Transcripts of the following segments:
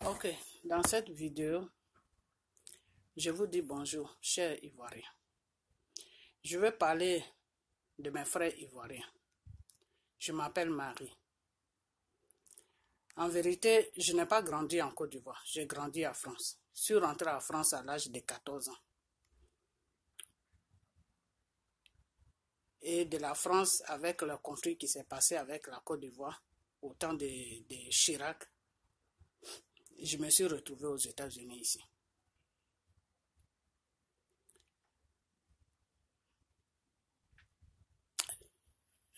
Ok, dans cette vidéo, je vous dis bonjour, chers Ivoiriens. Je vais parler de mes frères ivoiriens. Je m'appelle Marie. En vérité, je n'ai pas grandi en Côte d'Ivoire, j'ai grandi en France. Je suis rentré en France à l'âge de 14 ans. Et de la France, avec le conflit qui s'est passé avec la Côte d'Ivoire, au temps de Chirac, je me suis retrouvé aux États-Unis ici.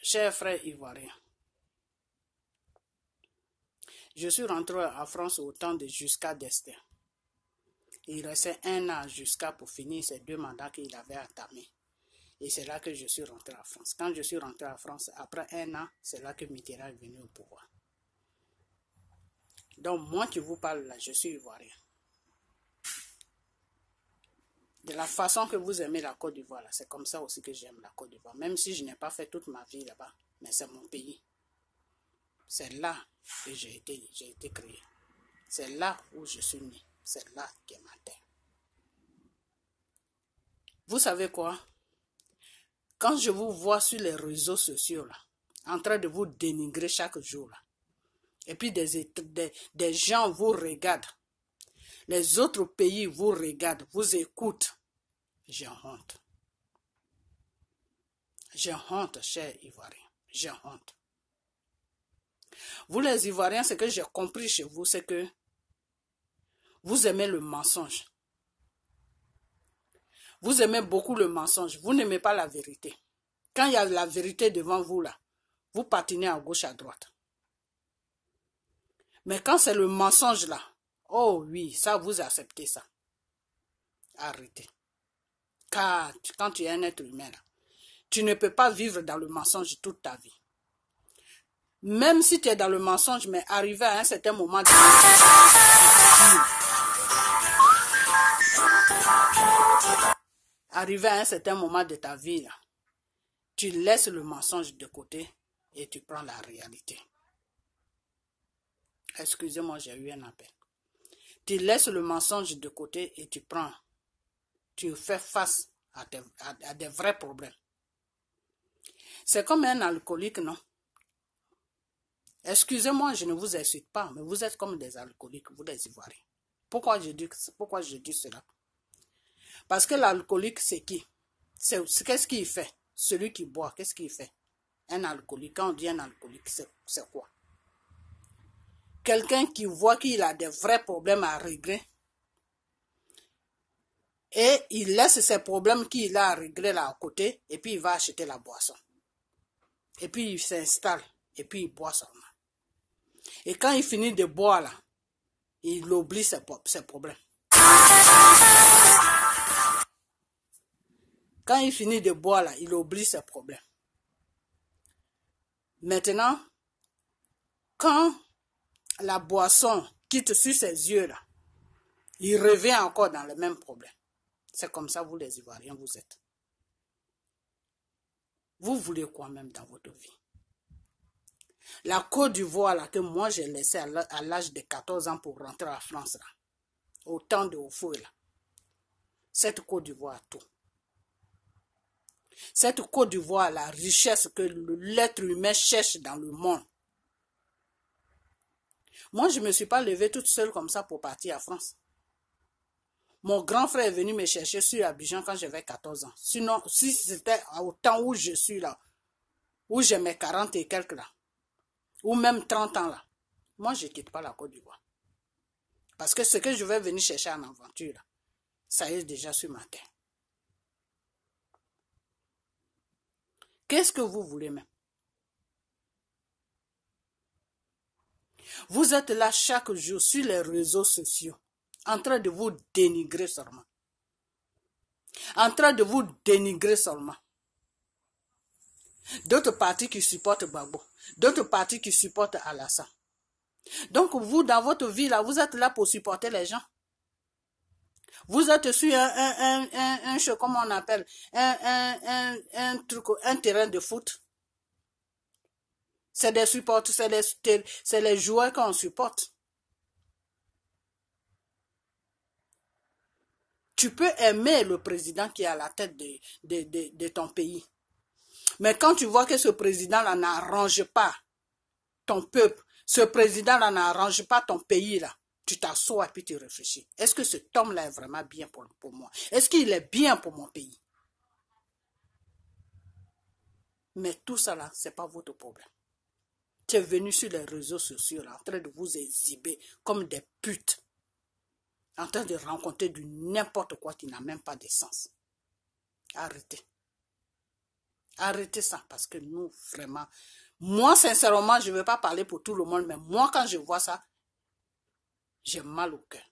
Chers frères ivoiriens, je suis rentré en France au temps de Giscard d'Estaing. Il restait un an jusqu'à pour finir ces 2 mandats qu'il avait entamés. Et c'est là que je suis rentré en France. Quand je suis rentré en France, après un an, c'est là que Mitterrand est venu au pouvoir. Donc moi qui vous parle là, je suis ivoirien. De la façon que vous aimez la Côte d'Ivoire, c'est comme ça aussi que j'aime la Côte d'Ivoire. Même si je n'ai pas fait toute ma vie là-bas, mais c'est mon pays. C'est là que j'ai été créé. C'est là où je suis né. C'est là qu'est ma terre. Vous savez quoi? Quand je vous vois sur les réseaux sociaux, là, en train de vous dénigrer chaque jour, là, et puis des gens vous regardent, les autres pays vous regardent, vous écoutent, j'ai honte. J'ai honte, chers Ivoiriens, j'ai honte. Vous les Ivoiriens, ce que j'ai compris chez vous, c'est que vous aimez le mensonge. Vous aimez beaucoup le mensonge, vous n'aimez pas la vérité. Quand il y a la vérité devant vous, là, vous patinez à gauche, à droite. Mais quand c'est le mensonge, là, oh oui, ça, vous acceptez ça. Arrêtez. Car quand tu es un être humain, là, tu ne peux pas vivre dans le mensonge toute ta vie. Même si tu es dans le mensonge, mais arrivé à un certain moment de ta vie, là, tu laisses le mensonge de côté et tu prends la réalité. Excusez-moi, j'ai eu un appel. Tu laisses le mensonge de côté et tu fais face à des vrais problèmes. C'est comme un alcoolique, non? Excusez-moi, je ne vous insulte pas, mais vous êtes comme des alcooliques, vous les Ivoiriens. Pourquoi je dis cela? Parce que l'alcoolique, c'est qui? Qu'est-ce qu'il fait? Celui qui boit, qu'est-ce qu'il fait? Un alcoolique, quand on dit un alcoolique, c'est quoi? Quelqu'un qui voit qu'il a des vrais problèmes à régler et il laisse ces problèmes qu'il a à régler là à côté et puis il va acheter la boisson. Et puis il s'installe et puis il boit seulement. Et quand il finit de boire là, il oublie ses problèmes. Quand il finit de boire là, il oublie ses problèmes. Maintenant, quand la boisson quitte sur ses yeux là, il revient encore dans le même problème. C'est comme ça vous les Ivoiriens vous êtes. Vous voulez quoi même dans votre vie? La Côte d'Ivoire là que moi j'ai laissé à l'âge de 14 ans pour rentrer en France là, au temps de Houphouët là, cette Côte d'Ivoire a tout. Cette Côte d'Ivoire, la richesse que l'être humain cherche dans le monde. Moi, je ne me suis pas levée toute seule comme ça pour partir en France. Mon grand frère est venu me chercher sur Abidjan quand j'avais 14 ans. Sinon, si c'était au temps où je suis là, où j'ai mes 40 et quelques là, ou même 30 ans là, moi, je ne quitte pas la Côte d'Ivoire. Parce que ce que je vais venir chercher en aventure, là, ça y est déjà sur ma terre. Qu'est-ce que vous voulez même? Vous êtes là chaque jour sur les réseaux sociaux, en train de vous dénigrer seulement. En train de vous dénigrer seulement. D'autres partis qui supportent Gbagbo, d'autres partis qui supportent Alassane. Donc vous, dans votre vie, là, vous êtes là pour supporter les gens. Vous êtes sur comment on appelle, un terrain de foot. C'est des supporters, c'est les joueurs qu'on supporte. Tu peux aimer le président qui est à la tête de ton pays. Mais quand tu vois que ce président-là n'arrange pas ton peuple, ce président-là n'arrange pas ton pays-là, tu t'assois et puis tu réfléchis. Est-ce que cet homme-là est vraiment bien pour moi? Est-ce qu'il est bien pour mon pays? Mais tout ça là, ce n'est pas votre problème. Tu es venu sur les réseaux sociaux là, en train de vous exhiber comme des putes. En train de rencontrer du n'importe quoi qui n'a même pas de sens. Arrêtez. Arrêtez ça parce que nous, vraiment, moi, sincèrement, je ne vais pas parler pour tout le monde, mais moi, quand je vois ça, j'ai mal au cœur.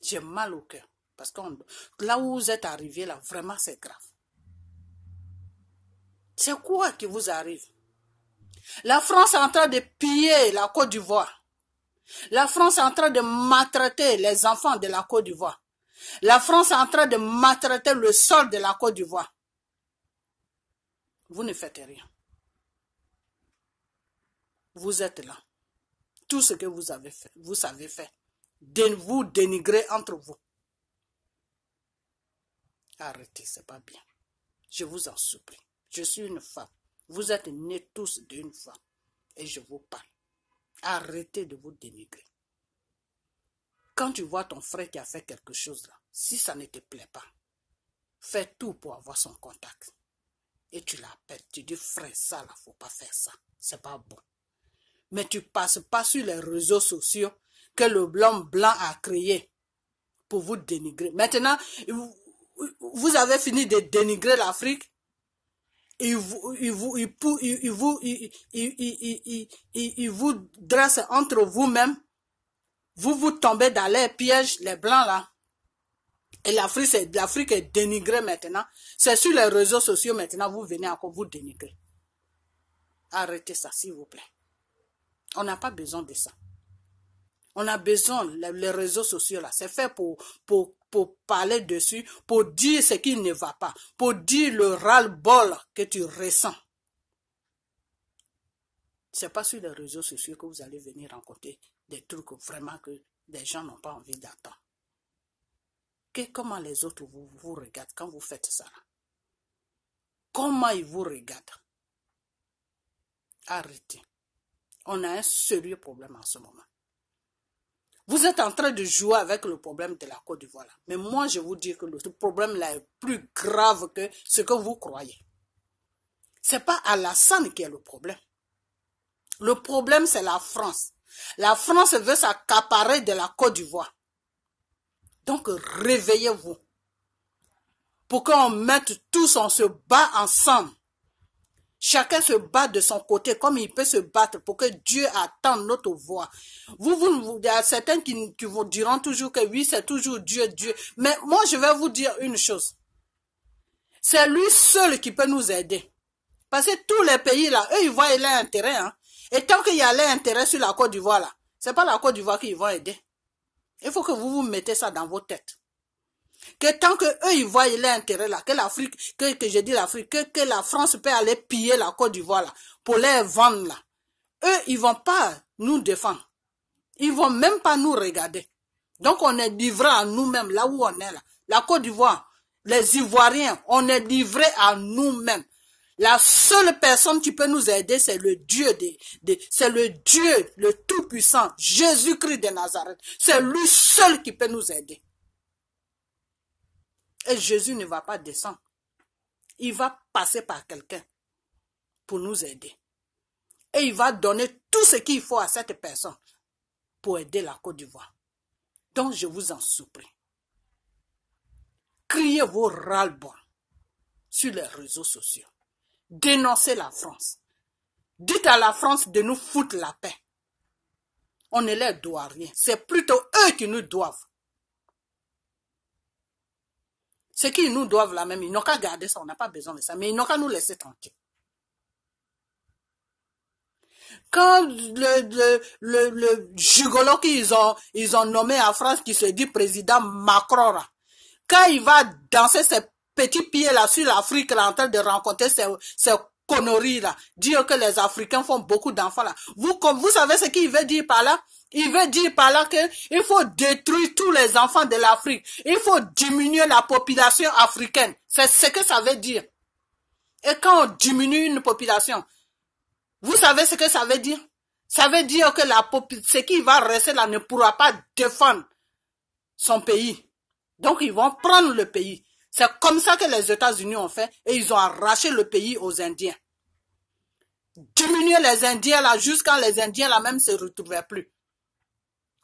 J'ai mal au cœur. Parce que là où vous êtes arrivé, là, vraiment, c'est grave. C'est quoi qui vous arrive? La France est en train de piller la Côte d'Ivoire. La France est en train de maltraiter les enfants de la Côte d'Ivoire. La France est en train de maltraiter le sol de la Côte d'Ivoire. Vous ne faites rien. Vous êtes là. Tout ce que vous avez fait, vous savez faire. Vous dénigrez entre vous. Arrêtez, c'est pas bien. Je vous en supplie. Je suis une femme. Vous êtes nés tous d'une femme. Et je vous parle. Arrêtez de vous dénigrer. Quand tu vois ton frère qui a fait quelque chose là, si ça ne te plaît pas, fais tout pour avoir son contact. Et tu l'appelles, tu dis frère, ça là, faut pas faire ça. C'est pas bon. Mais tu passes pas sur les réseaux sociaux que le blanc a créé pour vous dénigrer. Maintenant, vous avez fini de dénigrer l'Afrique. Il vous dresse entre vous-même. Vous tombez dans les pièges, les blancs là. Et l'Afrique est dénigrée maintenant. C'est sur les réseaux sociaux maintenant, vous venez encore vous dénigrer. Arrêtez ça, s'il vous plaît. On n'a pas besoin de ça. On a besoin, les réseaux sociaux là, c'est fait pour parler dessus, pour dire ce qui ne va pas, pour dire le ras-le-bol que tu ressens. C'est pas sur les réseaux sociaux que vous allez venir rencontrer des trucs vraiment que les gens n'ont pas envie d'entendre. Comment les autres vous regardent quand vous faites ça là? Comment ils vous regardent? Arrêtez. On a un sérieux problème en ce moment. Vous êtes en train de jouer avec le problème de la Côte d'Ivoire. Mais moi, je vous dis que le problème là est plus grave que ce que vous croyez. Ce n'est pas Alassane qui est le problème. Le problème, c'est la France. La France veut s'accaparer de la Côte d'Ivoire. Donc, réveillez-vous. Pour qu'on mette tous, on se bat ensemble. Chacun se bat de son côté comme il peut se battre pour que Dieu attende notre voix. Il y a certains qui vous diront toujours que oui, c'est toujours Dieu, Dieu. Mais moi, je vais vous dire une chose. C'est lui seul qui peut nous aider. Parce que tous les pays là, eux, ils voient leur intérêt. Hein. Et tant qu'il y a leur intérêt sur la Côte d'Ivoire là, c'est pas la Côte d'Ivoire qu'ils vont aider. Il faut que vous mettez ça dans vos têtes. Que tant que eux ils voient l'intérêt là, que l'Afrique, que je dis l'Afrique, que la France peut aller piller la Côte d'Ivoire là, pour les vendre là, eux ils vont pas nous défendre. Ils vont même pas nous regarder. Donc on est livré à nous-mêmes, là où on est là. La Côte d'Ivoire, les Ivoiriens, on est livré à nous-mêmes. La seule personne qui peut nous aider, c'est le Dieu c'est le Dieu, le Tout-Puissant, Jésus-Christ de Nazareth. C'est lui seul qui peut nous aider. Et Jésus ne va pas descendre. Il va passer par quelqu'un pour nous aider. Et il va donner tout ce qu'il faut à cette personne pour aider la Côte d'Ivoire. Donc je vous en supplie. Criez vos ras-le-bol sur les réseaux sociaux. Dénoncez la France. Dites à la France de nous foutre la paix. On ne leur doit rien. C'est plutôt eux qui nous doivent. Ce qu'ils nous doivent là même, ils n'ont qu'à garder ça, on n'a pas besoin de ça, mais ils n'ont qu'à nous laisser tranquilles. Quand le gigolo qu'ils ont nommé en France, qui se dit président Macron, là, quand il va danser ses petits pieds là sur l'Afrique, là, en train de rencontrer ces conneries là, dire que les Africains font beaucoup d'enfants là. Vous savez ce qu'il veut dire par là? Il veut dire par là qu'il faut détruire tous les enfants de l'Afrique. Il faut diminuer la population africaine. C'est ce que ça veut dire. Et quand on diminue une population, vous savez ce que ça veut dire? Ça veut dire que ce qui va rester là ne pourra pas défendre son pays. Donc ils vont prendre le pays. C'est comme ça que les États-Unis ont fait et ils ont arraché le pays aux Indiens. Diminuer les Indiens là jusqu'à les Indiens là même se retrouvaient plus.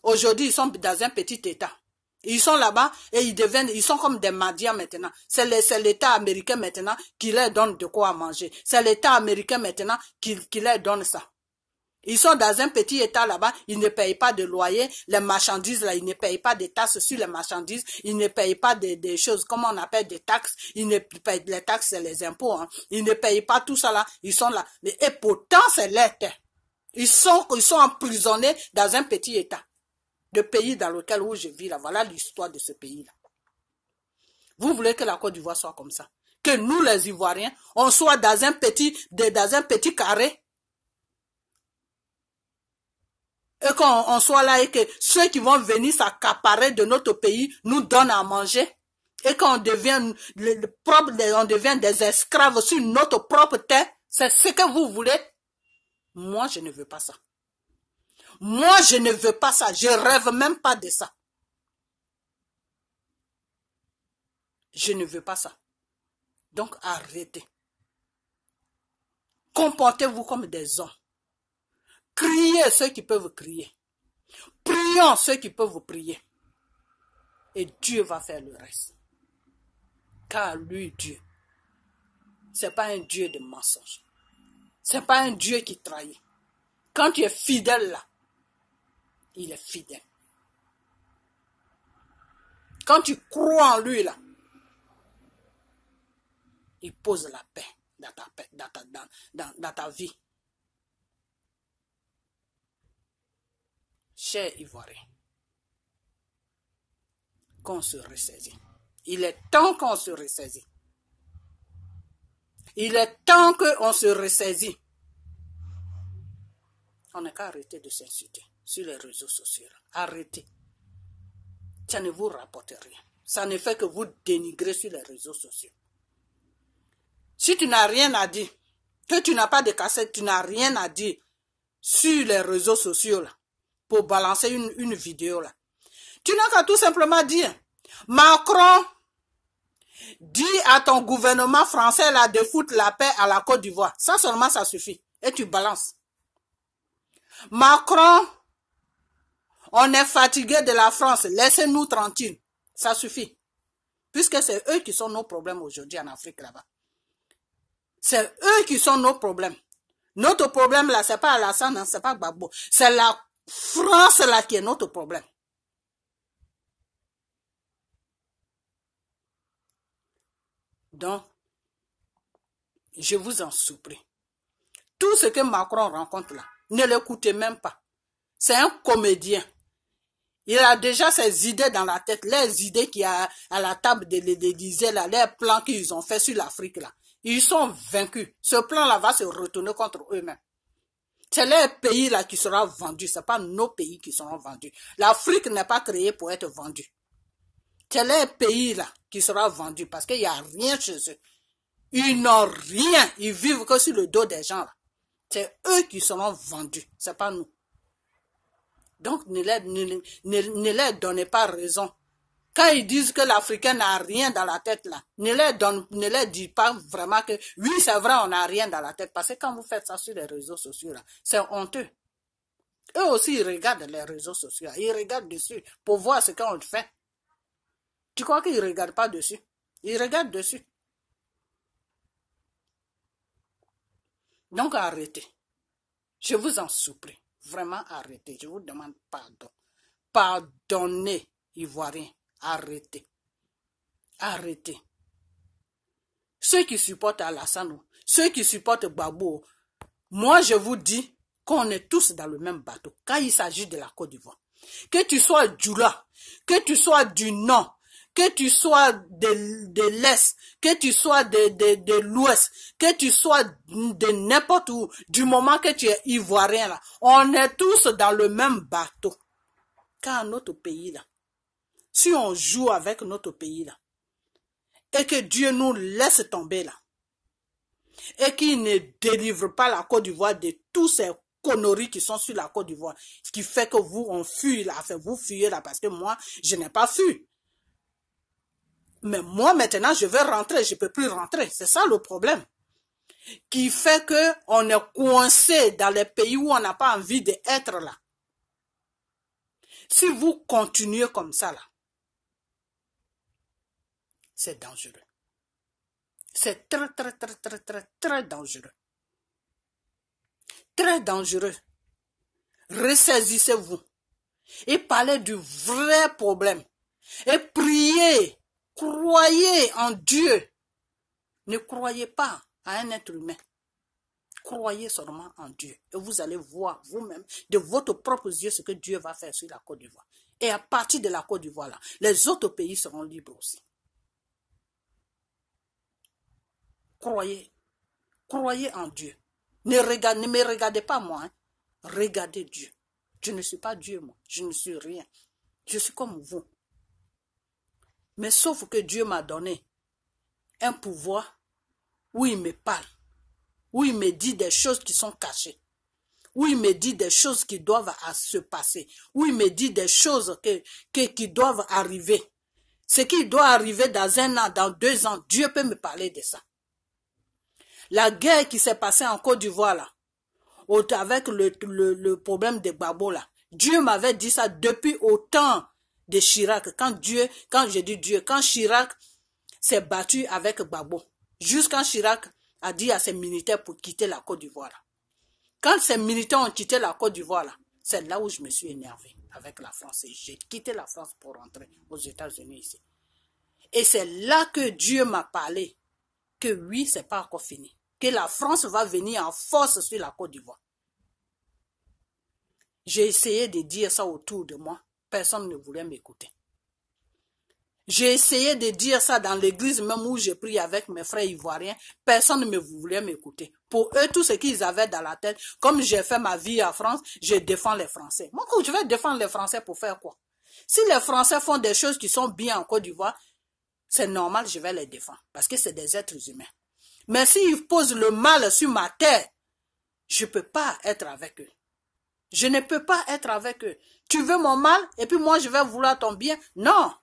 Aujourd'hui, ils sont dans un petit État. Ils sont là-bas et ils sont comme des Madians maintenant. C'est l'État américain maintenant qui leur donne de quoi manger. C'est l'État américain maintenant qui leur donne ça. Ils sont dans un petit État là-bas, ils ne payent pas de loyer, les marchandises là, ils ne payent pas des taxes sur les marchandises, ils ne payent pas des choses, comment on appelle des taxes, ils ne payent les taxes, c'est les impôts, hein. Ils ne payent pas tout ça là, ils sont là. Et pourtant, c'est leur terre. Ils sont emprisonnés dans un petit État. Le pays dans lequel où je vis là, voilà l'histoire de ce pays-là. Vous voulez que la Côte d'Ivoire soit comme ça? Que nous les Ivoiriens, on soit dans un petit carré? Et qu'on soit là et que ceux qui vont venir s'accaparer de notre pays nous donnent à manger? Et qu'on devient des esclaves sur notre propre terre? C'est ce que vous voulez? Moi, je ne veux pas ça. Moi, je ne veux pas ça. Je rêve même pas de ça. Je ne veux pas ça. Donc, arrêtez. Comportez-vous comme des hommes. Criez ceux qui peuvent crier. Prions ceux qui peuvent prier. Et Dieu va faire le reste. Car lui, Dieu, c'est pas un Dieu de mensonge. C'est pas un Dieu qui trahit. Quand tu es fidèle là, il est fidèle. Quand tu crois en lui là, il pose la paix dans ta vie. Chers Ivoiriens, qu'on se ressaisit. Il est temps qu'on se ressaisit. Il est temps qu'on se ressaisit. On n'a qu'à arrêter de s'insulter sur les réseaux sociaux. Arrêtez. Ça ne vous rapporte rien. Ça ne fait que vous dénigrer sur les réseaux sociaux. Si tu n'as rien à dire, que tu n'as pas de cassette, tu n'as rien à dire sur les réseaux sociaux là, pour balancer une vidéo là. Tu n'as qu'à tout simplement dire, Macron, dis à ton gouvernement français là de foutre la paix à la Côte d'Ivoire. Ça seulement ça suffit. Et tu balances. Macron, on est fatigué de la France, laissez-nous tranquilles. Ça suffit. Puisque c'est eux qui sont nos problèmes aujourd'hui en Afrique là-bas. C'est eux qui sont nos problèmes. Notre problème là, c'est pas Alassane, c'est pas Gbagbo. C'est la France là qui est notre problème. Donc, je vous en supplie. Tout ce que Macron rencontre là, ne l'écoutez même pas. C'est un comédien. Il a déjà ses idées dans la tête, les idées qu'il y a à la table de l'Élysée, là, les plans qu'ils ont fait sur l'Afrique là. Ils sont vaincus. Ce plan-là va se retourner contre eux-mêmes. C'est les pays là qui seront vendus. Ce n'est pas nos pays qui seront vendus. L'Afrique n'est pas créée pour être vendue. C'est les pays là qui seront vendus parce qu'il n'y a rien chez eux. Ils n'ont rien. Ils vivent que sur le dos des gens là. C'est eux qui seront vendus. Ce n'est pas nous. Donc ne leur donnez pas raison. Quand ils disent que l'Africain n'a rien dans la tête là, ne leur dites pas vraiment que oui c'est vrai on n'a rien dans la tête. Parce que quand vous faites ça sur les réseaux sociaux là, c'est honteux. Eux aussi ils regardent les réseaux sociaux. Ils regardent dessus pour voir ce qu'on fait. Tu crois qu'ils ne regardent pas dessus? Ils regardent dessus. Donc arrêtez. Je vous en supplie. Vraiment arrêtez. Je vous demande pardon. Pardonnez, Ivoiriens. Arrêtez. Arrêtez. Ceux qui supportent Alassane, ceux qui supportent Gbagbo, moi je vous dis qu'on est tous dans le même bateau quand il s'agit de la Côte d'Ivoire. Que tu sois Djoula, que tu sois du Nord, que tu sois de l'Est, que tu sois de l'Ouest, que tu sois de n'importe où, du moment que tu es ivoirien là, on est tous dans le même bateau. Car notre pays là, si on joue avec notre pays là, et que Dieu nous laisse tomber là, et qu'il ne délivre pas la Côte d'Ivoire de tous ces conneries qui sont sur la Côte d'Ivoire, ce qui fait que vous, on fuit là, enfin, vous fuyez là, parce que moi, je n'ai pas fui. Mais moi, maintenant, je vais rentrer, je ne peux plus rentrer. C'est ça le problème. Qui fait que on est coincé dans les pays où on n'a pas envie d'être là. Si vous continuez comme ça là, c'est dangereux. C'est très, très, très, très, très, très dangereux. Très dangereux. Ressaisissez-vous et parlez du vrai problème. Et priez, croyez en Dieu. Ne croyez pas à un être humain. Croyez seulement en Dieu. Et vous allez voir vous-même de votre propre yeux ce que Dieu va faire sur la Côte d'Ivoire. Et à partir de la Côte d'Ivoire, là, les autres pays seront libres aussi. Croyez. Croyez en Dieu. Ne me regardez pas moi. Hein. Regardez Dieu. Je ne suis pas Dieu, moi. Je ne suis rien. Je suis comme vous. Mais sauf que Dieu m'a donné un pouvoir où il me parle, où il me dit des choses qui sont cachées, où il me dit des choses qui doivent se passer, où il me dit des choses qui doivent arriver. Ce qui doit arriver dans 1 an, dans 2 ans, Dieu peut me parler de ça. La guerre qui s'est passée en Côte d'Ivoire là, avec le problème de Gbagbo là, Dieu m'avait dit ça depuis au temps de Chirac. Quand je dis Dieu, quand Chirac s'est battu avec Gbagbo, jusqu'à Chirac a dit à ses militaires pour quitter la Côte d'Ivoire. Quand ces militaires ont quitté la Côte d'Ivoire, c'est là où je me suis énervé avec la France. J'ai quitté la France pour rentrer aux États-Unis ici. Et c'est là que Dieu m'a parlé que oui, c'est pas encore fini. Que la France va venir en force sur la Côte d'Ivoire. J'ai essayé de dire ça autour de moi. Personne ne voulait m'écouter. J'ai essayé de dire ça dans l'église même où j'ai prié avec mes frères ivoiriens. Personne ne voulait m'écouter. Pour eux, tout ce qu'ils avaient dans la tête, comme j'ai fait ma vie en France, je défends les Français. Moi, je vais défendre les Français pour faire quoi? Si les Français font des choses qui sont bien en Côte d'Ivoire, c'est normal, je vais les défendre. Parce que c'est des êtres humains. Mais s'ils posent le mal sur ma terre, je ne peux pas être avec eux. Je ne peux pas être avec eux. Tu veux mon mal et puis moi je vais vouloir ton bien? Non.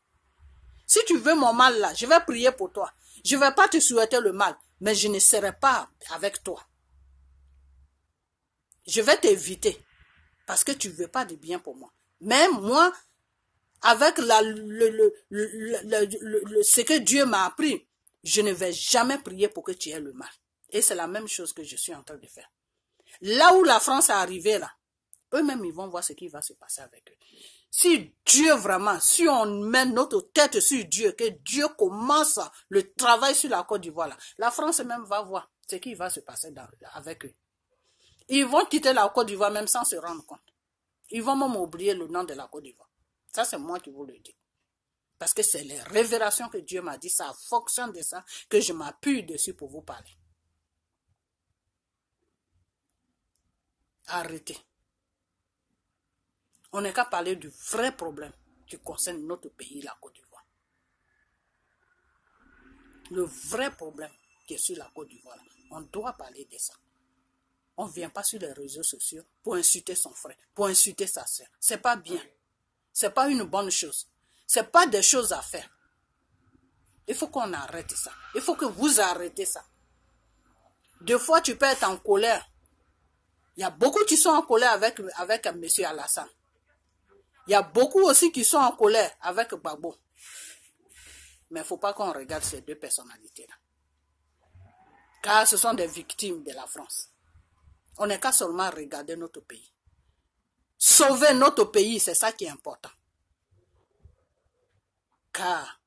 Si tu veux mon mal là, je vais prier pour toi. Je ne vais pas te souhaiter le mal, mais je ne serai pas avec toi. Je vais t'éviter parce que tu ne veux pas de bien pour moi. Même moi, avec ce que Dieu m'a appris, je ne vais jamais prier pour que tu aies le mal. Et c'est la même chose que je suis en train de faire. Là où la France est arrivée là, eux-mêmes ils vont voir ce qui va se passer avec eux. Si Dieu vraiment, si on met notre tête sur Dieu, que Dieu commence le travail sur la Côte d'Ivoire là, la France même va voir ce qui va se passer avec eux. Ils vont quitter la Côte d'Ivoire même sans se rendre compte. Ils vont même oublier le nom de la Côte d'Ivoire. Ça c'est moi qui vous le dis. Parce que c'est les révélations que Dieu m'a dit, ça fonctionne de ça, que je m'appuie dessus pour vous parler. Arrêtez. On n'est qu'à parler du vrai problème qui concerne notre pays, la Côte d'Ivoire. Le vrai problème qui est sur la Côte d'Ivoire, on doit parler de ça. On ne vient pas sur les réseaux sociaux pour insulter son frère, pour insulter sa soeur. C'est pas bien. C'est pas une bonne chose. C'est pas des choses à faire. Il faut qu'on arrête ça. Il faut que vous arrêtez ça. Des fois, tu peux être en colère. Il y a beaucoup qui sont en colère avec M. Alassane. Il y a beaucoup aussi qui sont en colère avec Gbagbo. Mais il ne faut pas qu'on regarde ces deux personnalités-là. Car ce sont des victimes de la France. On n'est qu'à seulement regarder notre pays. Sauver notre pays, c'est ça qui est important. Car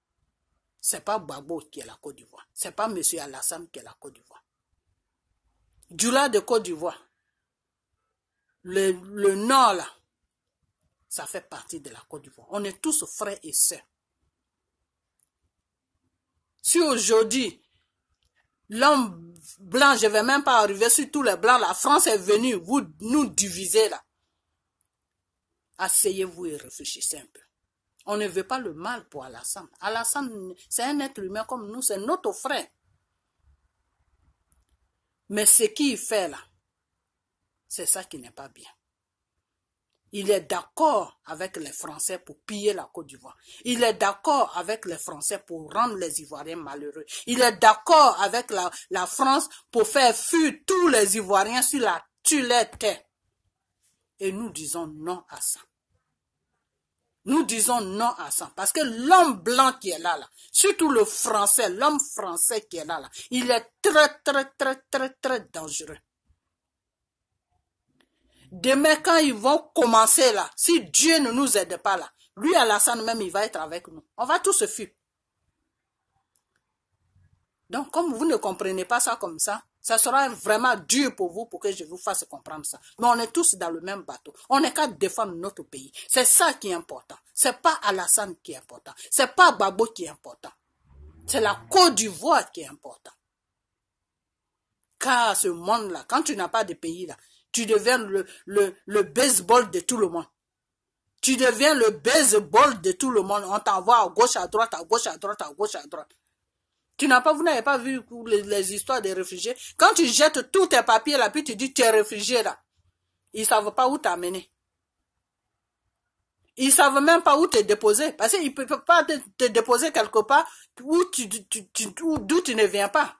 ce n'est pas Gbagbo qui est la Côte d'Ivoire. Ce n'est pas M. Alassane qui est la Côte d'Ivoire. Djoula de Côte d'Ivoire, le nord là, ça fait partie de la Côte d'Ivoire. On est tous frères et sœurs. Si aujourd'hui, l'homme blanc, je ne vais même pas arriver sur tous les blancs, la France est venue, vous nous divisez là. Asseyez-vous et réfléchissez un peu. On ne veut pas le mal pour Alassane. Alassane, c'est un être humain comme nous, c'est notre frère. Mais ce qu'il fait là, c'est ça qui n'est pas bien. Il est d'accord avec les Français pour piller la Côte d'Ivoire. Il est d'accord avec les Français pour rendre les Ivoiriens malheureux. Il est d'accord avec la France pour faire fuir tous les Ivoiriens sur la terre. Et nous disons non à ça. Nous disons non à ça. Parce que l'homme blanc qui est là, surtout le français, l'homme français qui est là, il est très dangereux. Demain, quand ils vont commencer là, si Dieu ne nous aide pas là, lui Alassane même, il va être avec nous. On va tous se fuir. Donc, comme vous ne comprenez pas ça comme ça sera vraiment dur pour vous pour que je vous fasse comprendre ça. Mais on est tous dans le même bateau. On n'est qu'à défendre notre pays. C'est ça qui est important. C'est pas Alassane qui est important. C'est pas Gbagbo qui est important. C'est la Côte d'Ivoire qui est important. Car ce monde-là, quand tu n'as pas de pays là, tu deviens le baseball de tout le monde. Tu deviens le baseball de tout le monde. On t'envoie à gauche, à droite, à gauche, à droite, à gauche, à droite. Vous n'avez pas vu les histoires des réfugiés. Quand tu jettes tous tes papiers là, puis tu dis tu es réfugié là, ils ne savent pas où t'amener. Ils ne savent même pas où te déposer. Parce qu'ils ne peuvent pas te déposer quelque part d'où tu ne viens pas.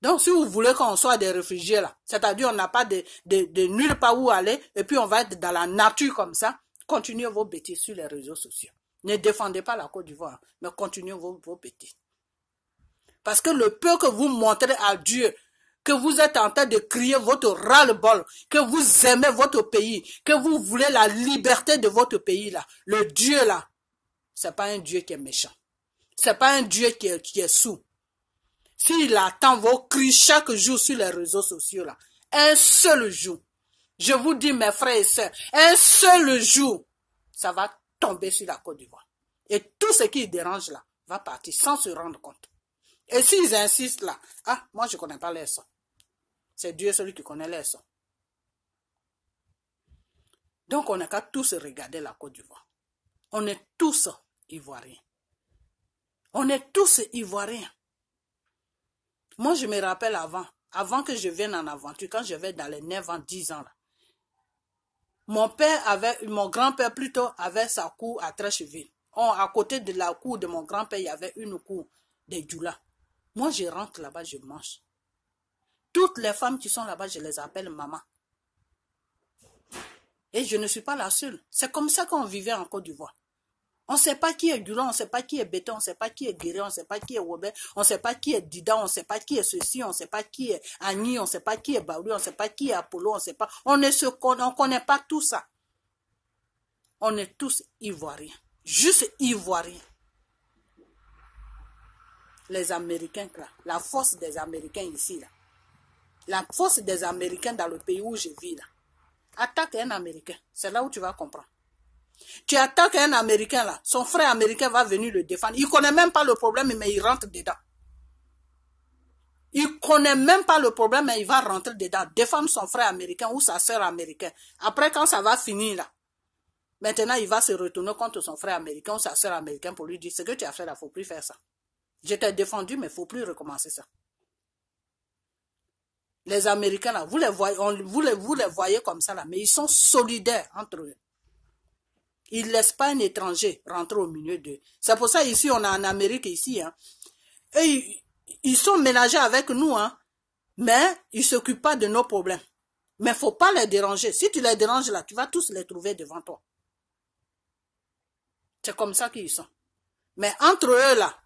Donc, si vous voulez qu'on soit des réfugiés là, c'est-à-dire on n'a pas de nulle part où aller, et puis on va être dans la nature comme ça, continuez vos bêtises sur les réseaux sociaux. Ne défendez pas la Côte d'Ivoire, mais continuez vos bêtises. Parce que le peu que vous montrez à Dieu, que vous êtes en train de crier votre ras-le-bol, que vous aimez votre pays, que vous voulez la liberté de votre pays là, le Dieu là, c'est pas un Dieu qui est méchant. C'est pas un Dieu qui est sourd. S'il attend vos cris chaque jour sur les réseaux sociaux là, un seul jour, je vous dis mes frères et sœurs, un seul jour, ça va tomber sur la Côte d'Ivoire. Et tout ce qui dérange là, va partir sans se rendre compte. Et s'ils insistent là, moi je ne connais pas les sons. C'est Dieu celui qui connaît les sons. Donc on n'a qu'à tous regarder la Côte d'Ivoire. On est tous Ivoiriens. On est tous Ivoiriens. Moi je me rappelle avant que je vienne en aventure, quand j'avais dans les 9 ans, 10 ans là. Mon grand-père plutôt avait sa cour à Trécheville. À côté de la cour de mon grand-père, il y avait une cour de Djoula. Moi, je rentre là-bas, je mange. Toutes les femmes qui sont là-bas, je les appelle maman. Et je ne suis pas la seule. C'est comme ça qu'on vivait en Côte d'Ivoire. On ne sait pas qui est Djoula, on ne sait pas qui est Béton, on ne sait pas qui est Guéré, on ne sait pas qui est Robert, on ne sait pas qui est Dida, on ne sait pas qui est ceci, on ne sait pas qui est Annie, on ne sait pas qui est Baouli, on ne sait pas qui est Apollo, on ne sait pas. On ne connaît pas tout ça. On est tous Ivoiriens. Juste Ivoiriens. Les Américains, là, la force des Américains ici, là, la force des Américains dans le pays où je vis, là, attaque un Américain, c'est là où tu vas comprendre. Tu attaques un Américain, là, son frère américain va venir le défendre. Il ne connaît même pas le problème, mais il rentre dedans. Il ne connaît même pas le problème, mais il va rentrer dedans, défendre son frère américain ou sa soeur américaine. Après, quand ça va finir, là, maintenant, il va se retourner contre son frère américain ou sa soeur américaine pour lui dire, ce que tu as fait là, il ne faut plus faire ça. Je t'ai défendu, mais il ne faut plus recommencer ça. Les Américains, là, vous les voyez comme ça, là, mais ils sont solidaires entre eux. Ils ne laissent pas un étranger rentrer au milieu d'eux. C'est pour ça, ici, on est en Amérique, ici. Hein. Et ils sont mélangés avec nous, hein, mais ils ne s'occupent pas de nos problèmes. Mais il ne faut pas les déranger. Si tu les déranges, là, tu vas tous les trouver devant toi. C'est comme ça qu'ils sont. Mais entre eux, là,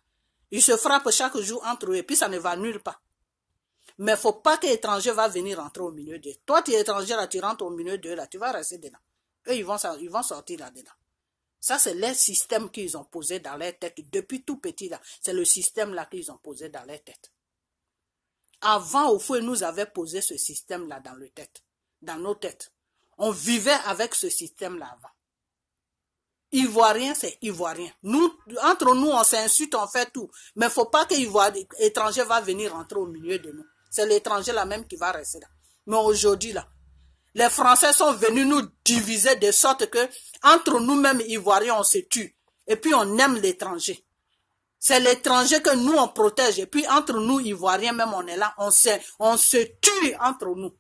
ils se frappent chaque jour entre eux, et puis ça ne va nulle part. Mais il ne faut pas qu'un étranger va venir rentrer au milieu d'eux. Toi, tu es étranger, là, tu rentres au milieu d'eux, là, tu vas rester dedans. Eux, ils vont sortir là-dedans. Ça, c'est le système qu'ils ont posé dans leur tête. Depuis tout petit, là, c'est le système-là qu'ils ont posé dans leur tête. Avant, au fond, ils nous avaient posé ce système-là dans nos têtes. On vivait avec ce système-là avant. Ivoirien, c'est Ivoirien. Nous, entre nous, on s'insulte, on fait tout. Mais il ne faut pas que l'étranger va venir rentrer au milieu de nous. C'est l'étranger là même qui va rester là. Mais aujourd'hui, là, les Français sont venus nous diviser de sorte que, entre nous-mêmes, Ivoiriens, on se tue. Et puis, on aime l'étranger. C'est l'étranger que nous, on protège. Et puis, entre nous, Ivoiriens, même, on est là. On se tue entre nous.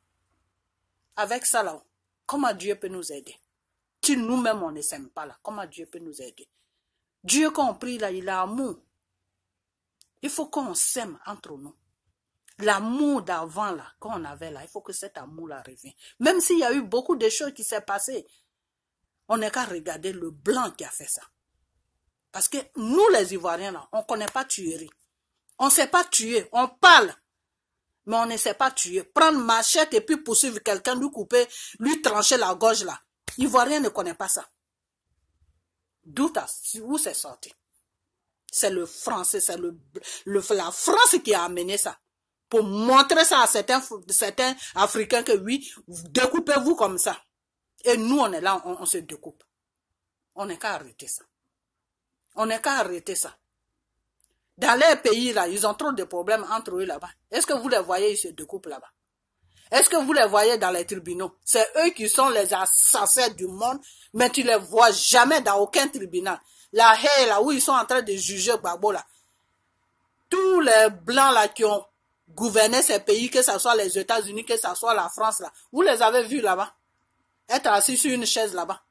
Avec ça, là, comment Dieu peut nous aider? Si nous-mêmes, on ne s'aime pas là, comment Dieu peut nous aider? Dieu compris là, il a amour. Il faut qu'on s'aime entre nous. L'amour d'avant là, qu'on avait là, il faut que cet amour-là revienne. Même s'il y a eu beaucoup de choses qui s'est passées, on n'est qu'à regarder le blanc qui a fait ça. Parce que nous, les Ivoiriens là, on ne connaît pas tuerie. On ne sait pas tuer, on parle. Mais on ne sait pas tuer. Prendre machette et puis poursuivre quelqu'un, lui couper, lui trancher la gorge là. Ivoirien ne connaît pas ça. D'où c'est sorti? C'est le français, c'est la France qui a amené ça. Pour montrer ça à certains Africains que oui, découpez-vous comme ça. Et nous, on est là, on se découpe. On n'est qu'à arrêter ça. On n'est qu'à arrêter ça. Dans les pays là, ils ont trop de problèmes entre eux là-bas. Est-ce que vous les voyez, ils se découpent là-bas? Est-ce que vous les voyez dans les tribunaux? C'est eux qui sont les assassins du monde, mais tu les vois jamais dans aucun tribunal. La haie là, où ils sont en train de juger Gbagbo là. Tous les blancs là qui ont gouverné ces pays, que ce soit les États-Unis, que ce soit la France là, vous les avez vus là-bas? Être assis sur une chaise là-bas.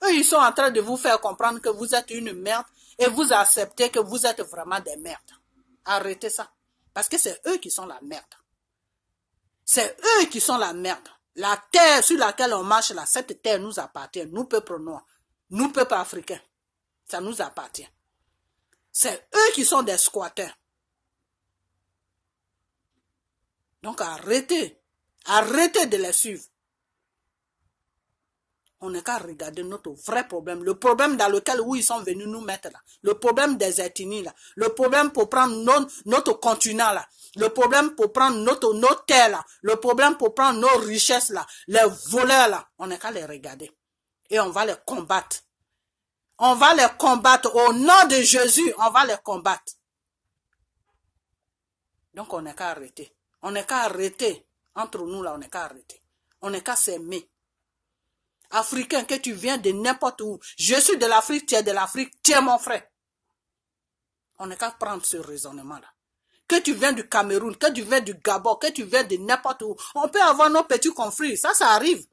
Eux, ils sont en train de vous faire comprendre que vous êtes une merde et vous acceptez que vous êtes vraiment des merdes. Arrêtez ça. Parce que c'est eux qui sont la merde. C'est eux qui sont la merde. La terre sur laquelle on marche là, cette terre nous appartient. Nous, peuple noir. Nous, peuple africain. Ça nous appartient. C'est eux qui sont des squatteurs. Donc arrêtez. Arrêtez de les suivre. On n'est qu'à regarder notre vrai problème. Le problème dans lequel où ils sont venus nous mettre là. Le problème des ethnies là. Le problème pour prendre notre continent là. Le problème pour prendre nos terres là. Le problème pour prendre nos richesses là. Les voleurs là. On n'est qu'à les regarder. Et on va les combattre. On va les combattre. Au nom de Jésus, on va les combattre. Donc on n'est qu'à arrêter. On n'est qu'à arrêter. Entre nous là, on n'est qu'à arrêter. On n'est qu'à s'aimer. Africain, que tu viens de n'importe où. Je suis de l'Afrique, tu es de l'Afrique, tu es mon frère. On n'est qu'à prendre ce raisonnement-là. Que tu viens du Cameroun, que tu viens du Gabon, que tu viens de n'importe où. On peut avoir nos petits conflits, ça arrive.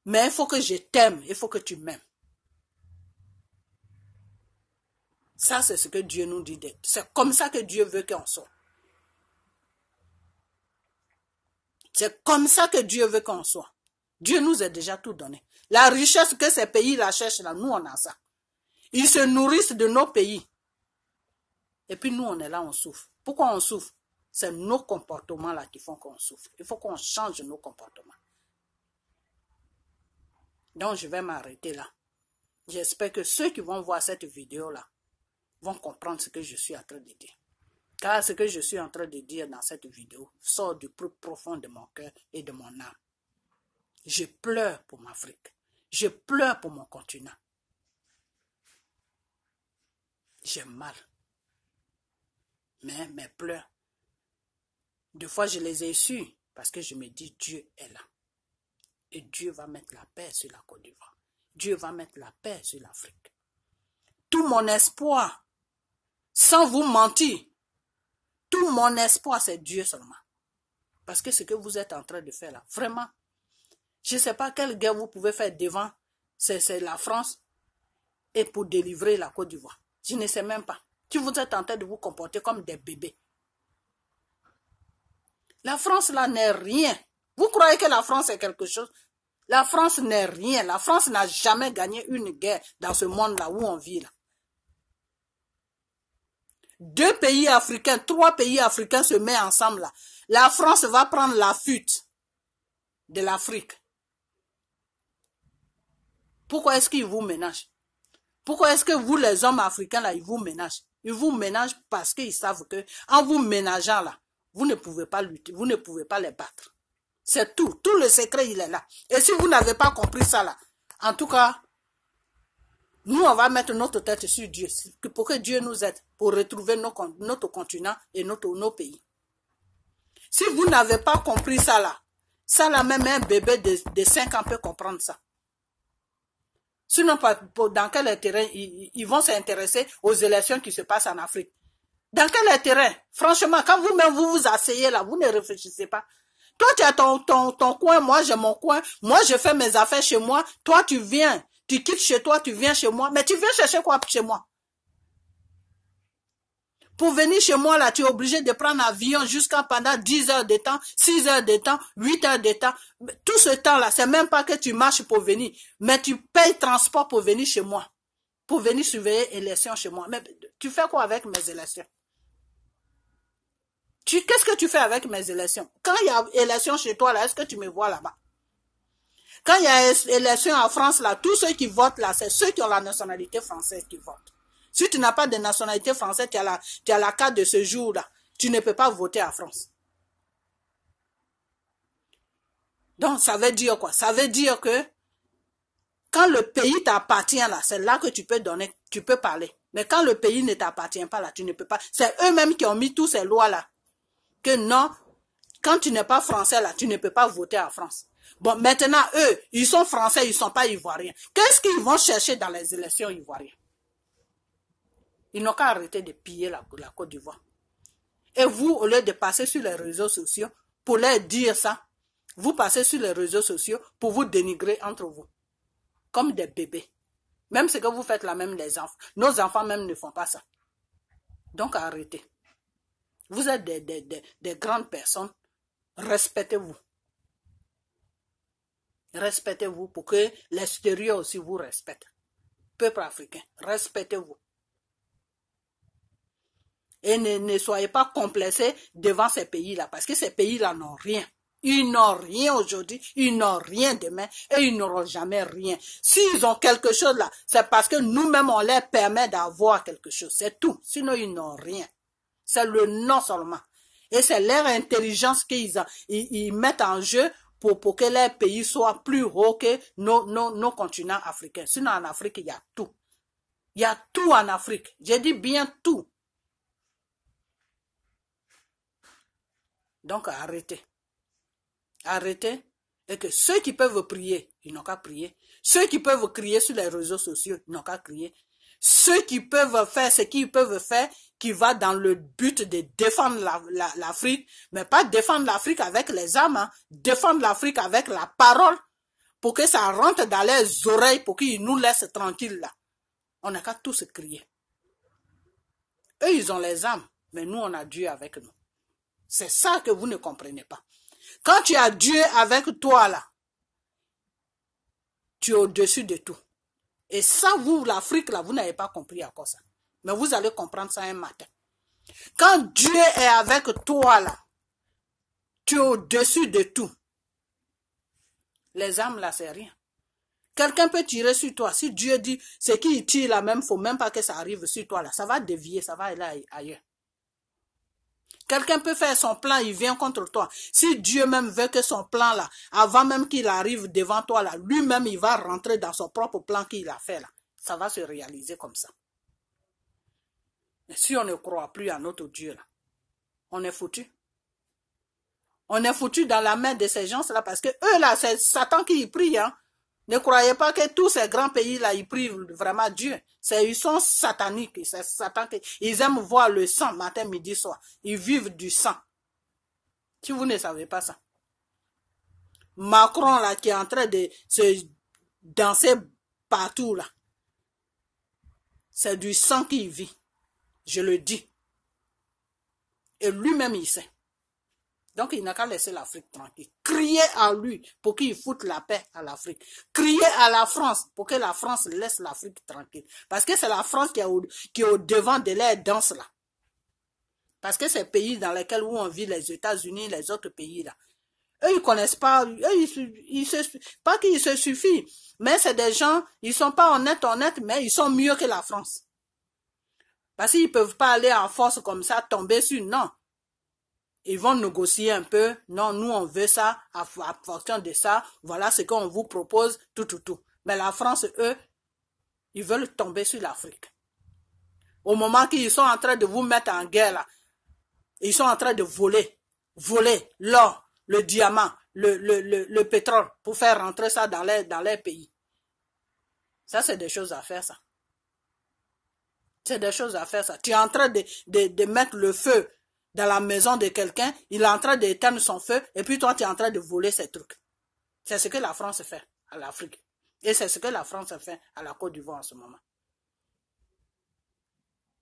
Mais il faut que je t'aime, il faut que tu m'aimes. Ça, c'est ce que Dieu nous dit d'être. C'est comme ça que Dieu veut qu'on soit. C'est comme ça que Dieu veut qu'on soit. Dieu nous a déjà tout donné. La richesse que ces pays-là cherchent, là, nous, on a ça. Ils se nourrissent de nos pays. Et puis nous, on est là, on souffre. Pourquoi on souffre? C'est nos comportements-là qui font qu'on souffre. Il faut qu'on change nos comportements. Donc, je vais m'arrêter là. J'espère que ceux qui vont voir cette vidéo-là vont comprendre ce que je suis en train de dire. Car ce que je suis en train de dire dans cette vidéo sort du plus profond de mon cœur et de mon âme. Je pleure pour l'Afrique. Je pleure pour mon continent. J'ai mal. Mais mes pleurs, des fois je les ai su parce que je me dis Dieu est là. Et Dieu va mettre la paix sur la Côte d'Ivoire. Dieu va mettre la paix sur l'Afrique. Tout mon espoir, sans vous mentir, tout mon espoir c'est Dieu seulement. Parce que ce que vous êtes en train de faire là, vraiment, je ne sais pas quelle guerre vous pouvez faire devant, c'est la France, et pour délivrer la Côte d'Ivoire. Je ne sais même pas. Si vous êtes en train de vous comporter comme des bébés. La France là n'est rien. Vous croyez que la France est quelque chose? La France n'est rien. La France n'a jamais gagné une guerre dans ce monde là où on vit là. 2 pays africains, 3 pays africains se mettent ensemble là. La France va prendre la fuite de l'Afrique. Pourquoi est-ce qu'ils vous ménagent? Pourquoi est-ce que vous, les hommes africains, là, ils vous ménagent? Ils vous ménagent parce qu'ils savent que, en vous ménageant, là, vous ne pouvez pas lutter, vous ne pouvez pas les battre. C'est tout. Tout le secret, il est là. Et si vous n'avez pas compris ça, là, En tout cas, nous, on va mettre notre tête sur Dieu pour que Dieu nous aide pour retrouver notre continent et nos pays. Si vous n'avez pas compris ça là, même un bébé de 5 ans peut comprendre ça. Sinon, dans quel intérêt ils vont s'intéresser aux élections qui se passent en Afrique? Dans quel intérêt? Franchement, quand vous-même vous vous asseyez là, vous ne réfléchissez pas. Toi, tu as ton coin, moi j'ai mon coin, moi je fais mes affaires chez moi, toi tu viens, tu quittes chez toi, tu viens chez moi, mais tu viens chercher quoi chez moi? Pour venir chez moi, là, tu es obligé de prendre avion jusqu'à pendant 10 heures de temps, 6 heures de temps, 8 heures de temps. Tout ce temps-là, c'est même pas que tu marches pour venir, mais tu payes transport pour venir chez moi, pour venir surveiller élections chez moi. Mais tu fais quoi avec mes élections? Qu'est-ce que tu fais avec mes élections? Quand il y a élections chez toi, là, est-ce que tu me vois là-bas? Quand il y a élections en France, là, tous ceux qui votent, là, c'est ceux qui ont la nationalité française qui votent. Si tu n'as pas de nationalité française, tu as la carte de ce jour-là. Tu ne peux pas voter en France. Donc, ça veut dire quoi? Ça veut dire que quand le pays t'appartient, là, c'est là que tu peux parler. Mais quand le pays ne t'appartient pas, là, tu ne peux pas. C'est eux-mêmes qui ont mis toutes ces lois-là. Que non, quand tu n'es pas français, là, tu ne peux pas voter en France. Bon, maintenant, eux, ils sont français, ils ne sont pas ivoiriens. Qu'est-ce qu'ils vont chercher dans les élections ivoiriennes? Ils n'ont qu'à arrêter de piller la Côte d'Ivoire. Et vous, au lieu de passer sur les réseaux sociaux pour leur dire ça, vous passez sur les réseaux sociaux pour vous dénigrer entre vous. Comme des bébés. Même ce que vous faites là, même les enfants. Nos enfants même ne font pas ça. Donc arrêtez. Vous êtes des grandes personnes. Respectez-vous. Respectez-vous pour que l'extérieur aussi vous respecte. Peuple africain, respectez-vous. Et ne soyez pas complexés devant ces pays-là, parce que ces pays-là n'ont rien. Ils n'ont rien aujourd'hui, ils n'ont rien demain, et ils n'auront jamais rien. S'ils ont quelque chose là, c'est parce que nous-mêmes, on leur permet d'avoir quelque chose. C'est tout. Sinon, ils n'ont rien. C'est le nom seulement. Et c'est leur intelligence qu'ils mettent en jeu pour que leur pays soit plus haut que nos continents africains. Sinon, en Afrique, il y a tout. Il y a tout en Afrique. J'ai dit bien tout. Donc, arrêtez. Arrêtez. Et que ceux qui peuvent prier, ils n'ont qu'à prier. Ceux qui peuvent crier sur les réseaux sociaux, ils n'ont qu'à crier. Ceux qui peuvent faire ce qu'ils peuvent faire, qui va dans le but de défendre l'Afrique, mais pas défendre l'Afrique avec les armes, hein, défendre l'Afrique avec la parole, pour que ça rentre dans les oreilles, pour qu'ils nous laissent tranquilles là. On n'a qu'à tous crier. Eux, ils ont les armes, mais nous, on a Dieu avec nous. C'est ça que vous ne comprenez pas. Quand tu as Dieu avec toi là, tu es au-dessus de tout. Et ça, vous, l'Afrique là, vous n'avez pas compris encore ça. Mais vous allez comprendre ça un matin. Quand Dieu est avec toi là, tu es au-dessus de tout. Les armes là, c'est rien. Quelqu'un peut tirer sur toi. Si Dieu dit, ce qui tire là même, il ne faut même pas que ça arrive sur toi là. Ça va dévier, ça va aller ailleurs. Quelqu'un peut faire son plan, il vient contre toi. Si Dieu même veut que son plan là, avant même qu'il arrive devant toi là, lui-même il va rentrer dans son propre plan qu'il a fait là. Ça va se réaliser comme ça. Mais si on ne croit plus à notre Dieu là, on est foutu. On est foutu dans la main de ces gens-là parce que eux là, c'est Satan qui y prie. Hein. Ne croyez pas que tous ces grands pays-là, ils prient vraiment Dieu. Ils sont sataniques. C'est Satan ils aiment voir le sang matin, midi, soir. Ils vivent du sang. Si vous ne savez pas ça. Macron, là, qui est en train de se danser partout, là. C'est du sang qu'il vit. Je le dis. Et lui-même, il sait. Donc, il n'a qu'à laisser l'Afrique tranquille. Criez à lui pour qu'il foute la paix à l'Afrique. Criez à la France pour que la France laisse l'Afrique tranquille. Parce que c'est la France qui est au devant de leur danse là. Parce que ces pays dans lesquels où on vit, les États-Unis, les autres pays là, eux, ils connaissent pas, eux, pas qu'ils se suffisent, mais c'est des gens, ils sont pas honnêtes, mais ils sont mieux que la France. Parce qu'ils peuvent pas aller en force comme ça, tomber sur, non. Ils vont négocier un peu. Non, nous, on veut ça, à fonction de ça. Voilà ce qu'on vous propose, tout. Mais la France, eux, ils veulent tomber sur l'Afrique. Au moment qu'ils sont en train de vous mettre en guerre, là, ils sont en train de voler l'or, le diamant, le pétrole, pour faire rentrer ça dans les pays. Ça, c'est des choses à faire, ça. C'est des choses à faire, ça. Tu es en train de mettre le feu dans la maison de quelqu'un, il est en train d'éteindre son feu, et puis toi, tu es en train de voler ces trucs. C'est ce que la France fait à l'Afrique. Et c'est ce que la France fait à la Côte d'Ivoire en ce moment.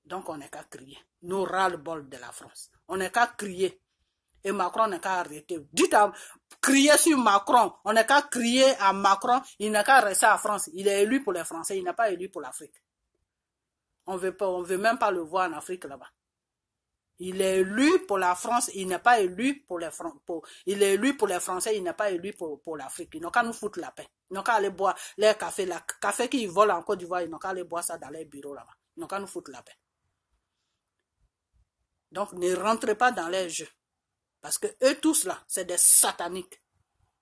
Donc, on n'est qu'à crier. Nous ras-le-bol de la France. On n'est qu'à crier. Et Macron n'est qu'à arrêter. Dites à crier sur Macron. On n'est qu'à crier à Macron. Il n'est qu'à rester à France. Il est élu pour les Français. Il n'est pas élu pour l'Afrique. On veut même pas le voir en Afrique là-bas. Il est élu pour la France. Il n'est pas élu pour les Français. Il est élu pour les Français. Il n'est pas élu pour l'Afrique. Ils n'ont qu'à nous foutre la paix. Ils n'ont qu'à aller boire les cafés. Le café qu'ils volent en Côte d'Ivoire, ils n'ont qu'à aller boire ça dans les bureaux là-bas. Ils n'ont qu'à nous foutre la paix. Donc, ne rentrez pas dans les jeux. Parce que eux tous là, c'est des sataniques.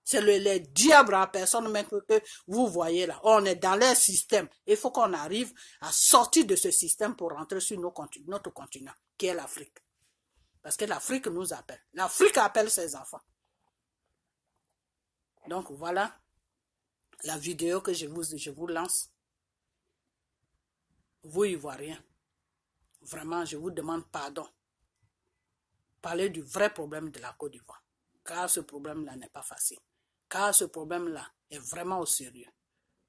C'est les diables à personne même que vous voyez là. On est dans leur système. Il faut qu'on arrive à sortir de ce système pour rentrer sur notre continent, qui est l'Afrique. Parce que l'Afrique nous appelle. L'Afrique appelle ses enfants. Donc voilà la vidéo que je vous lance. Vous Ivoiriens, vraiment, je vous demande pardon. Parler du vrai problème de la Côte d'Ivoire. Car ce problème-là n'est pas facile. Car ce problème-là est vraiment au sérieux.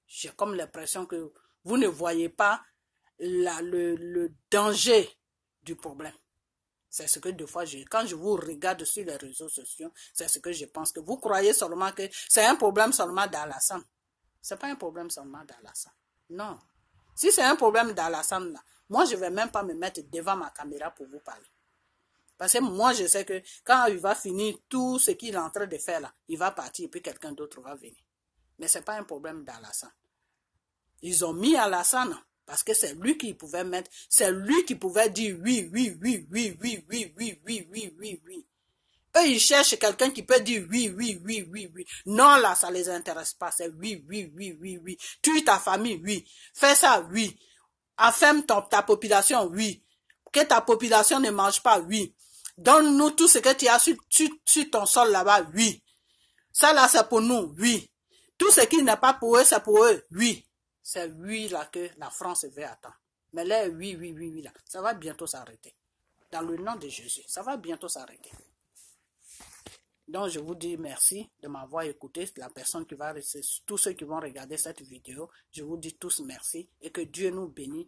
J'ai comme l'impression que vous ne voyez pas le danger du problème. C'est ce que des fois, quand je vous regarde sur les réseaux sociaux, c'est ce que je pense. Que vous croyez seulement que c'est un problème seulement d'Alassane. Ce n'est pas un problème seulement d'Alassane. Non. Si c'est un problème d'Alassane, là, moi, je ne vais même pas me mettre devant ma caméra pour vous parler. Parce que moi, je sais que quand il va finir tout ce qu'il est en train de faire là, il va partir et puis quelqu'un d'autre va venir. Mais ce n'est pas un problème d'Alassane. Ils ont mis Alassane parce que c'est lui qui pouvait mettre, c'est lui qui pouvait dire oui. Eux, ils cherchent quelqu'un qui peut dire oui. Non, là, ça ne les intéresse pas. C'est oui. Tue ta famille, oui. Fais ça, oui. Affirme ta population, oui. Que ta population ne mange pas, oui. Donne-nous tout ce que tu as sur ton sol là-bas, oui. Ça là, c'est pour nous, oui. Tout ce qui n'est pas pour eux, c'est pour eux, oui. C'est oui là que la France veut attendre. Mais là, oui là, ça va bientôt s'arrêter. Dans le nom de Jésus, ça va bientôt s'arrêter. Donc, je vous dis merci de m'avoir écouté. La personne qui va rester, tous ceux qui vont regarder cette vidéo, je vous dis tous merci et que Dieu nous bénisse.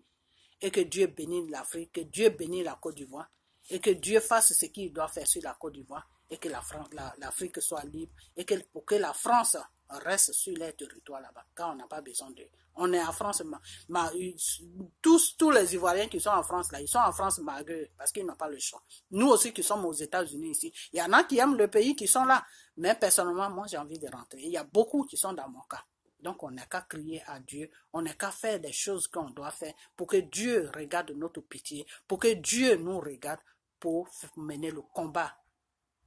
Et que Dieu bénisse l'Afrique, que Dieu bénisse la Côte d'Ivoire, et que Dieu fasse ce qu'il doit faire sur la Côte d'Ivoire, et que l'Afrique soit libre, et pour que la France reste sur les territoires là-bas, car on n'a pas besoin d'eux. On est en France, tous les Ivoiriens qui sont en France là, ils sont en France malgré eux, parce qu'ils n'ont pas le choix. Nous aussi qui sommes aux États-Unis ici, il y en a qui aiment le pays, qui sont là, mais personnellement, moi j'ai envie de rentrer. Il y a beaucoup qui sont dans mon cas. Donc, on n'a qu'à crier à Dieu, on n'a qu'à faire des choses qu'on doit faire pour que Dieu regarde notre pitié, pour que Dieu nous regarde pour mener le combat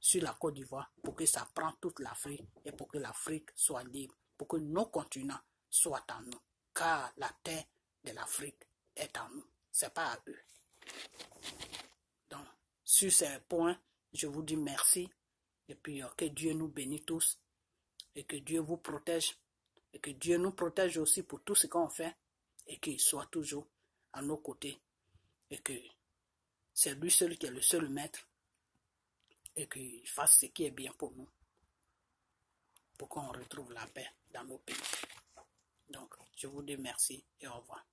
sur la Côte d'Ivoire, pour que ça prenne toute l'Afrique et pour que l'Afrique soit libre, pour que nos continents soient en nous. Car la terre de l'Afrique est en nous, ce n'est pas à eux. Donc, sur ces points, je vous dis merci et puis que Dieu nous bénisse tous et que Dieu vous protège. Et que Dieu nous protège aussi pour tout ce qu'on fait et qu'il soit toujours à nos côtés et que c'est lui seul qui est le seul maître et qu'il fasse ce qui est bien pour nous pour qu'on retrouve la paix dans nos pays. Donc, je vous dis merci et au revoir.